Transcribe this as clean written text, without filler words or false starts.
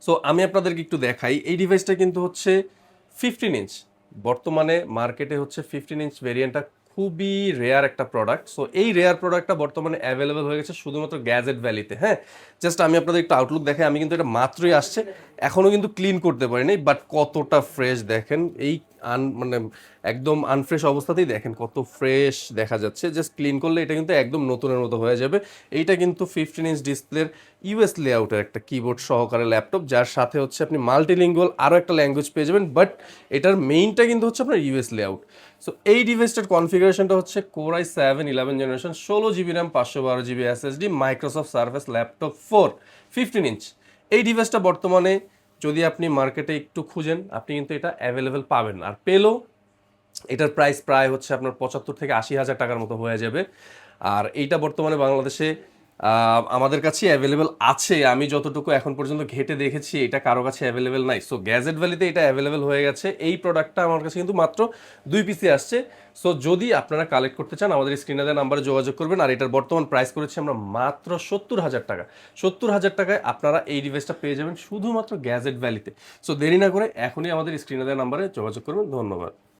So আমি আপনাদেরকে একটু দেখাই, এই ডিভাইসটা কিন্তু হচ্ছে 15 ইঞ্চ। বর্তমানে মার্কেটে হচ্ছে 15 ইঞ্চ ভেরিয়েন্টটা খুবই রেয়ার একটা প্রোডাক্ট। সো এই রেয়ার প্রোডাক্টটা বর্তমানে অ্যাভেলেবেল হয়ে গেছে শুধুমাত্র গ্যাজেট ভ্যালিতে। হ্যাঁ, জাস্ট আমি আপনাদের একটু আউটলুক দেখাই। আমি কিন্তু এটা মাত্রই আসছে, এখনও কিন্তু ক্লিন করতে পারিনি, বাট কতটা ফ্রেশ দেখেন। এই মানে একদম আনফ্রেশ অবস্থাতেই দেখেন কত ফ্রেশ দেখা যাচ্ছে। জাস্ট ক্লিন করলে এটা কিন্তু একদম নতুনের মতো হয়ে যাবে। এইটা কিন্তু 15 ইঞ্চ ডিসপ্লের ইউএস লেআউটের একটা কিবোর্ড সহকারে ল্যাপটপ, যার সাথে হচ্ছে আপনি মাল্টিলিঙ্গুয়াল আরও একটা ল্যাঙ্গুয়েজ পেয়ে যাবেন, বাট এটার মেইনটা কিন্তু হচ্ছে আপনার ইউএস লেআউট। সো এই ডিভাইসটার কনফিগারেশনটা হচ্ছে Core i7 11 generation, 16 GB RAM, 512 GB SSD, Microsoft surface laptop 4, 15 inch. এই ডিভাইসটা বর্তমানে যদি আপনি মার্কেটে একটু খুঁজেন, আপনি কিন্তু এটা অ্যাভেলেবেল পাবেন। আর পেলেও এটার প্রাইস প্রায় হচ্ছে আপনার 75 থেকে 80 হাজার টাকার মতো হয়ে যাবে। আর এইটা বর্তমানে বাংলাদেশে আমাদের কাছে অ্যাভেলেবেল আছে। আমি যতটুকু এখন পর্যন্ত ঘেটে দেখেছি, এটা কারো কাছে অ্যাভেলেবেল নাই। সো গ্যাজেট ভ্যালিতে এটা অ্যাভেলেবেল হয়ে গেছে। এই প্রোডাক্টটা আমার কাছে কিন্তু মাত্র 2 পিসি আসছে। সো যদি আপনারা কালেক্ট করতে চান, আমাদের স্ক্রিনে দেওয়া নাম্বারে যোগাযোগ করবেন। আর এটার বর্তমান প্রাইস করেছি আমরা মাত্র 70 হাজার টাকা। 70 হাজার টাকায় আপনারা এই ডিভাইসটা পেয়ে যাবেন শুধুমাত্র গ্যাজেট ভ্যালিতে। সো দেরি না করে এখনই আমাদের স্ক্রিনে দেওয়া নাম্বারে যোগাযোগ করবেন। ধন্যবাদ।